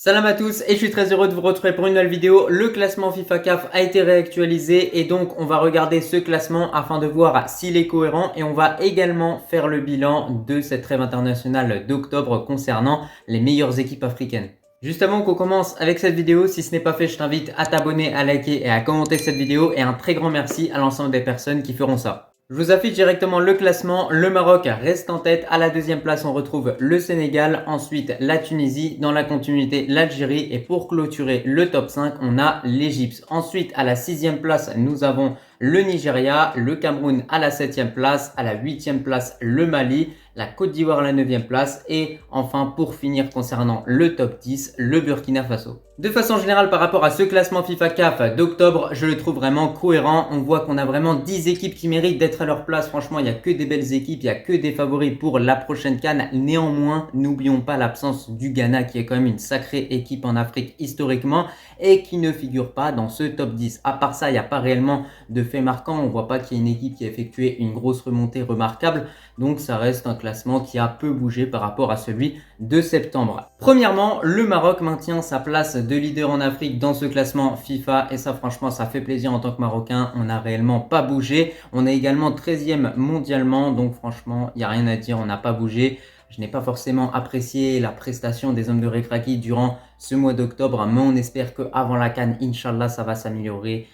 Salam à tous et je suis très heureux de vous retrouver pour une nouvelle vidéo. Le classement FIFA CAF a été réactualisé et donc on va regarder ce classement afin de voir s'il est cohérent et on va également faire le bilan de cette trêve internationale d'octobre concernant les meilleures équipes africaines. Juste avant qu'on commence avec cette vidéo, si ce n'est pas fait, je t'invite à t'abonner, à liker et à commenter cette vidéo et un très grand merci à l'ensemble des personnes qui feront ça. Je vous affiche directement le classement. Le Maroc reste en tête. À la deuxième place, on retrouve le Sénégal. Ensuite, la Tunisie. Dans la continuité, l'Algérie. Et pour clôturer le top 5, on a l'Égypte. Ensuite, à la sixième place, nous avons le Nigeria. Le Cameroun à la septième place. À la huitième place, le Mali. La Côte d'Ivoire à la 9e place et enfin pour finir concernant le top 10, le Burkina Faso. De façon générale par rapport à ce classement FIFA CAF d'octobre, je le trouve vraiment cohérent. On voit qu'on a vraiment 10 équipes qui méritent d'être à leur place. Franchement, il n'y a que des belles équipes, il n'y a que des favoris pour la prochaine CAN. Néanmoins, n'oublions pas l'absence du Ghana qui est quand même une sacrée équipe en Afrique historiquement et qui ne figure pas dans ce top 10. À part ça, il n'y a pas réellement de fait marquant. On ne voit pas qu'il y ait une équipe qui a effectué une grosse remontée remarquable. Donc ça reste un classement qui a peu bougé par rapport à celui de septembre. Premièrement, le Maroc maintient sa place de leader en Afrique dans ce classement FIFA et ça franchement ça fait plaisir en tant que Marocain, on n'a réellement pas bougé. On est également 13e mondialement, donc franchement il n'y a rien à dire, on n'a pas bougé. Je n'ai pas forcément apprécié la prestation des hommes de Rekraki durant ce mois d'octobre, mais on espère qu'avant la CAN, Inch'Allah, ça va s'améliorer.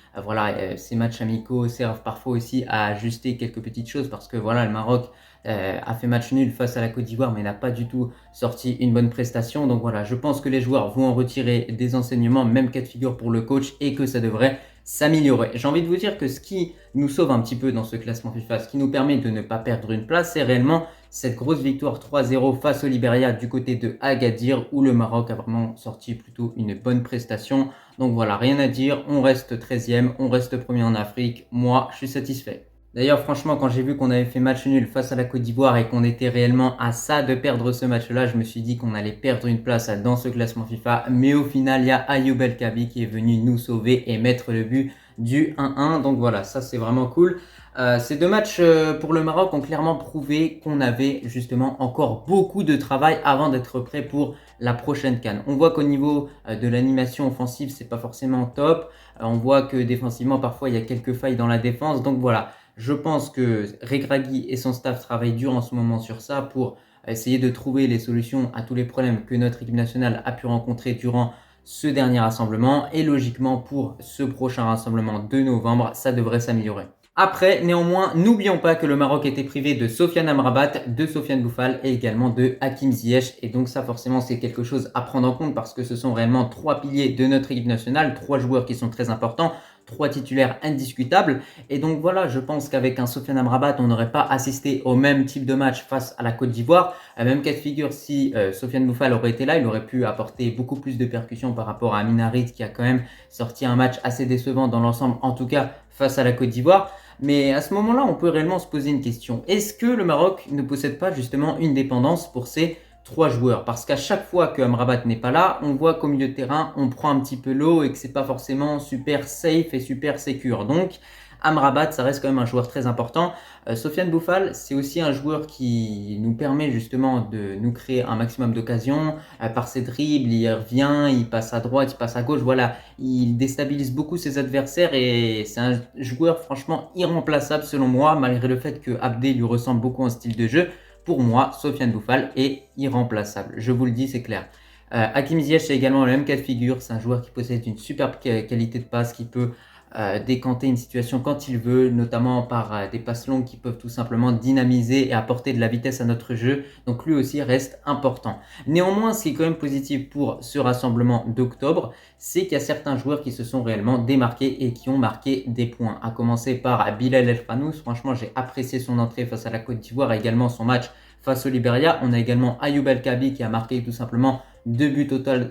Ces matchs amicaux servent parfois aussi à ajuster quelques petites choses parce que voilà, le Maroc a fait match nul face à la Côte d'Ivoire mais n'a pas du tout sorti une bonne prestation. Donc voilà, je pense que les joueurs vont en retirer des enseignements, même cas de figure pour le coach et que ça devrait s'améliorer. J'ai envie de vous dire que ce qui nous sauve un petit peu dans ce classement FIFA, ce qui nous permet de ne pas perdre une place, c'est réellement cette grosse victoire 3-0 face au Liberia du côté de Agadir où le Maroc a vraiment sorti plutôt une bonne prestation. Donc voilà, rien à dire, on reste 13e, on reste premier en Afrique, moi je suis satisfait. D'ailleurs, franchement, quand j'ai vu qu'on avait fait match nul face à la Côte d'Ivoire et qu'on était réellement à ça de perdre ce match-là, je me suis dit qu'on allait perdre une place dans ce classement FIFA. Mais au final, il y a Ayoub El Kabi qui est venu nous sauver et mettre le but du 1-1. Donc voilà, ça c'est vraiment cool. Ces deux matchs pour le Maroc ont clairement prouvé qu'on avait justement encore beaucoup de travail avant d'être prêt pour la prochaine CAN. On voit qu'au niveau de l'animation offensive, c'est pas forcément top. On voit que défensivement, parfois, il y a quelques failles dans la défense. Donc voilà. Je pense que Regragui et son staff travaillent dur en ce moment sur ça pour essayer de trouver les solutions à tous les problèmes que notre équipe nationale a pu rencontrer durant ce dernier rassemblement. Et logiquement, pour ce prochain rassemblement de novembre, ça devrait s'améliorer. Après, néanmoins, n'oublions pas que le Maroc était privé de Sofiane Amrabat, de Sofiane Boufal et également de Hakim Ziyech. Et donc ça, forcément, c'est quelque chose à prendre en compte parce que ce sont réellement 3 piliers de notre équipe nationale, 3 joueurs qui sont très importants. 3 titulaires indiscutables. Et donc voilà, je pense qu'avec un Sofiane Amrabat, on n'aurait pas assisté au même type de match face à la Côte d'Ivoire. Même cas de figure, si Sofiane Boufal aurait été là, il aurait pu apporter beaucoup plus de percussions par rapport à Amin Harit qui a quand même sorti un match assez décevant dans l'ensemble, en tout cas face à la Côte d'Ivoire. Mais à ce moment-là, on peut réellement se poser une question. Est-ce que le Maroc ne possède pas justement une dépendance pour ses 3 joueurs? Parce qu'à chaque fois que Amrabat n'est pas là, on voit qu'au milieu de terrain, on prend un petit peu l'eau et que c'est pas forcément super safe et super secure. Donc, Amrabat, ça reste quand même un joueur très important. Sofiane Boufal, c'est aussi un joueur qui nous permet justement de nous créer un maximum d'occasions. Par ses dribbles, il revient, il passe à droite, il passe à gauche. Voilà, il déstabilise beaucoup ses adversaires et c'est un joueur franchement irremplaçable selon moi, malgré le fait que Abdé lui ressemble beaucoup en style de jeu. Pour moi, Sofiane Boufal est irremplaçable. Je vous le dis, c'est clair. Hakim Ziyech, c'est également le même cas de figure. C'est un joueur qui possède une superbe qualité de passe, qui peut décanter une situation quand il veut, notamment par des passes longues qui peuvent tout simplement dynamiser et apporter de la vitesse à notre jeu. Donc lui aussi reste important. Néanmoins, ce qui est quand même positif pour ce rassemblement d'octobre, c'est qu'il y a certains joueurs qui se sont réellement démarqués et qui ont marqué des points. À commencer par Bilal El Fanouz. Franchement, j'ai apprécié son entrée face à la Côte d'Ivoire et également son match face au Liberia. On a également Ayoub El Kabi qui a marqué tout simplement 2 buts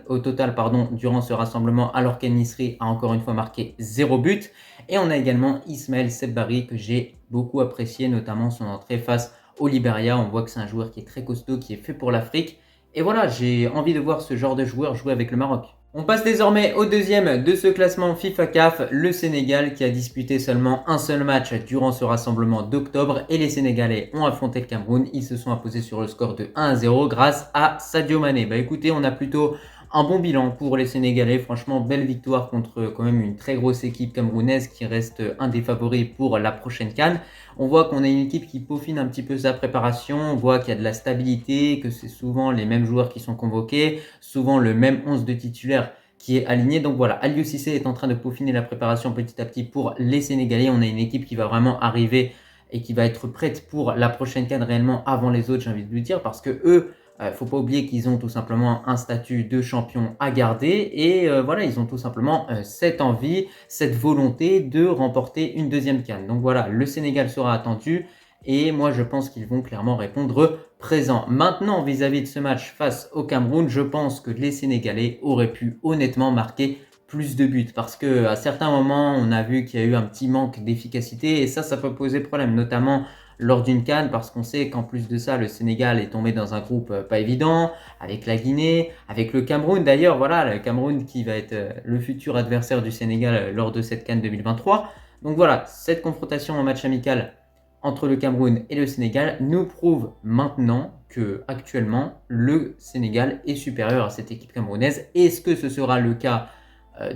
au total durant ce rassemblement, alors qu'El-Nisri a encore une fois marqué 0 but. Et on a également Ismaël Sebari que j'ai beaucoup apprécié, notamment son entrée face au Liberia. On voit que c'est un joueur qui est très costaud, qui est fait pour l'Afrique. Et voilà, j'ai envie de voir ce genre de joueur jouer avec le Maroc. On passe désormais au deuxième de ce classement FIFA CAF, le Sénégal qui a disputé seulement un seul match durant ce rassemblement d'octobre et les Sénégalais ont affronté le Cameroun. Ils se sont imposés sur le score de 1-0 grâce à Sadio Mané. Bah écoutez, on a plutôt un bon bilan pour les Sénégalais. Franchement, belle victoire contre quand même une très grosse équipe camerounaise qui reste un des favoris pour la prochaine CAN. On voit qu'on a une équipe qui peaufine un petit peu sa préparation. On voit qu'il y a de la stabilité, que c'est souvent les mêmes joueurs qui sont convoqués, souvent le même 11 de titulaires qui est aligné. Donc voilà, Aliou Cissé est en train de peaufiner la préparation petit à petit pour les Sénégalais. On a une équipe qui va vraiment arriver et qui va être prête pour la prochaine CAN réellement avant les autres, j'ai envie de vous dire, parce que eux, faut pas oublier qu'ils ont tout simplement un statut de champion à garder et voilà, ils ont tout simplement cette envie, cette volonté de remporter une deuxième CAN. Donc voilà, le Sénégal sera attendu et moi je pense qu'ils vont clairement répondre présent. Maintenant, vis-à-vis de ce match face au Cameroun, je pense que les Sénégalais auraient pu honnêtement marquer plus de buts parce que à certains moments, on a vu qu'il y a eu un petit manque d'efficacité et ça peut poser problème, notamment lors d'une CAN parce qu'on sait qu'en plus de ça, le Sénégal est tombé dans un groupe pas évident avec la Guinée, avec le Cameroun d'ailleurs, voilà, le Cameroun qui va être le futur adversaire du Sénégal lors de cette CAN 2023. Donc voilà, cette confrontation en match amical entre le Cameroun et le Sénégal nous prouve maintenant que actuellement le Sénégal est supérieur à cette équipe camerounaise. Est-ce que ce sera le cas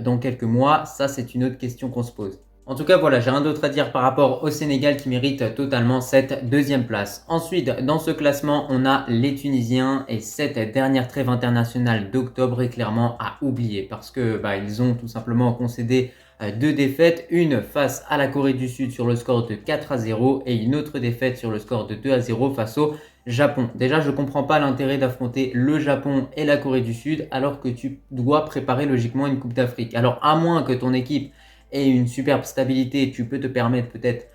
dans quelques mois? Ça, c'est une autre question qu'on se pose. En tout cas, voilà, j'ai rien d'autre à dire par rapport au Sénégal qui mérite totalement cette deuxième place. Ensuite, dans ce classement, on a les Tunisiens et cette dernière trêve internationale d'octobre est clairement à oublier parce que ils ont tout simplement concédé deux défaites, une face à la Corée du Sud sur le score de 4-0 et une autre défaite sur le score de 2-0 face au Japon. Déjà, je ne comprends pas l'intérêt d'affronter le Japon et la Corée du Sud alors que tu dois préparer logiquement une Coupe d'Afrique. Alors, à moins que ton équipe ait une superbe stabilité, tu peux te permettre peut-être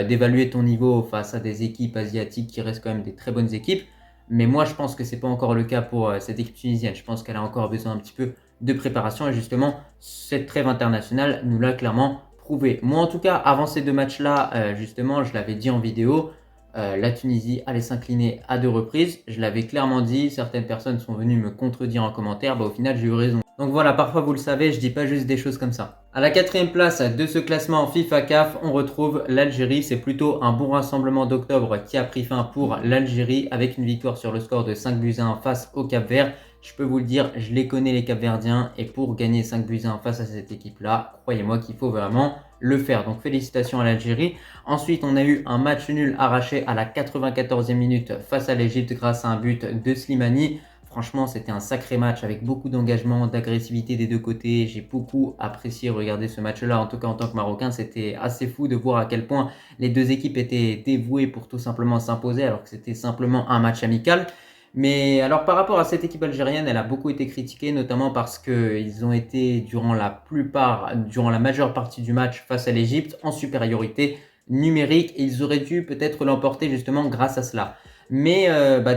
d'évaluer ton niveau face à des équipes asiatiques qui restent quand même des très bonnes équipes. Mais moi, je pense que ce n'est pas encore le cas pour cette équipe tunisienne. Je pense qu'elle a encore besoin un petit peu de préparation et justement, cette trêve internationale nous l'a clairement prouvé. Moi, en tout cas, avant ces deux matchs-là, justement, je l'avais dit en vidéo, la Tunisie allait s'incliner à deux reprises. Je l'avais clairement dit, certaines personnes sont venues me contredire en commentaire, au final j'ai eu raison. Donc voilà, parfois vous le savez, je dis pas juste des choses comme ça. À la quatrième place de ce classement FIFA CAF, on retrouve l'Algérie. C'est plutôt un bon rassemblement d'octobre qui a pris fin pour l'Algérie avec une victoire sur le score de 5-1 face au Cap-Vert. Je peux vous le dire, je les connais les Cap-Verdiens et pour gagner 5-1 face à cette équipe-là, croyez-moi qu'il faut vraiment le faire. Donc félicitations à l'Algérie. Ensuite, on a eu un match nul arraché à la 94e minute face à l'Égypte grâce à un but de Slimani. Franchement, c'était un sacré match avec beaucoup d'engagement, d'agressivité des deux côtés. J'ai beaucoup apprécié regarder ce match-là. En tout cas, en tant que Marocain, c'était assez fou de voir à quel point les deux équipes étaient dévouées pour tout simplement s'imposer alors que c'était simplement un match amical. Mais alors par rapport à cette équipe algérienne, elle a beaucoup été critiquée, notamment parce qu'ils ont été durant la majeure partie du match face à l'Égypte en supériorité numérique et ils auraient dû peut-être l'emporter justement grâce à cela. Mais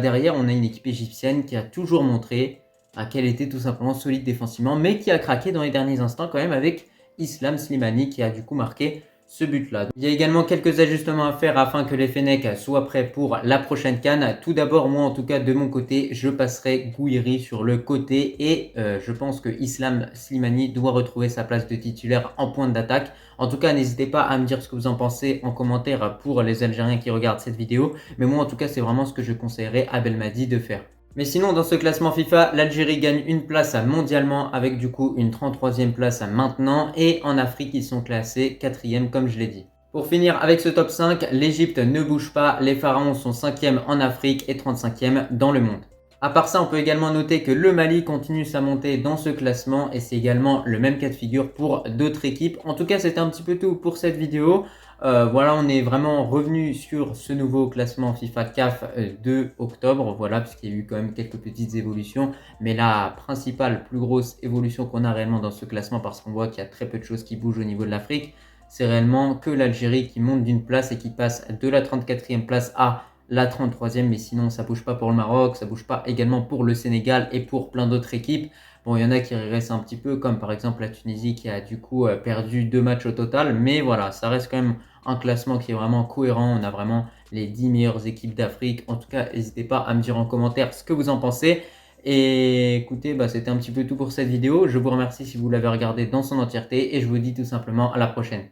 derrière, on a une équipe égyptienne qui a toujours montré qu'elle était tout simplement solide défensivement, mais qui a craqué dans les derniers instants quand même avec Islam Slimani qui a du coup marqué ce but-là. Il y a également quelques ajustements à faire afin que les Fennecs soient prêts pour la prochaine CAN. Tout d'abord, moi en tout cas de mon côté, je passerai Gouiri sur le côté et je pense que Islam Slimani doit retrouver sa place de titulaire en pointe d'attaque. En tout cas, n'hésitez pas à me dire ce que vous en pensez en commentaire pour les Algériens qui regardent cette vidéo. Mais moi en tout cas, c'est vraiment ce que je conseillerais à Belmadi de faire. Mais sinon, dans ce classement FIFA, l'Algérie gagne une place mondialement avec du coup une 33e place maintenant. Et en Afrique, ils sont classés 4e comme je l'ai dit. Pour finir avec ce top 5, l'Égypte ne bouge pas. Les Pharaons sont 5e en Afrique et 35e dans le monde. À part ça, on peut également noter que le Mali continue sa montée dans ce classement et c'est également le même cas de figure pour d'autres équipes. En tout cas, c'était un petit peu tout pour cette vidéo. Voilà, on est vraiment revenu sur ce nouveau classement FIFA CAF de octobre, voilà, puisqu'il y a eu quand même quelques petites évolutions. Mais la principale, plus grosse évolution qu'on a réellement dans ce classement, parce qu'on voit qu'il y a très peu de choses qui bougent au niveau de l'Afrique, c'est réellement que l'Algérie qui monte d'une place et qui passe de la 34e place à la 33e, mais sinon ça bouge pas pour le Maroc, ça bouge pas également pour le Sénégal et pour plein d'autres équipes. Bon, il y en a qui régressent un petit peu, comme par exemple la Tunisie qui a du coup perdu 2 matchs au total, mais voilà, ça reste quand même un classement qui est vraiment cohérent. On a vraiment les 10 meilleures équipes d'Afrique. En tout cas, n'hésitez pas à me dire en commentaire ce que vous en pensez. Et écoutez, c'était un petit peu tout pour cette vidéo. Je vous remercie si vous l'avez regardé dans son entièreté et je vous dis tout simplement à la prochaine.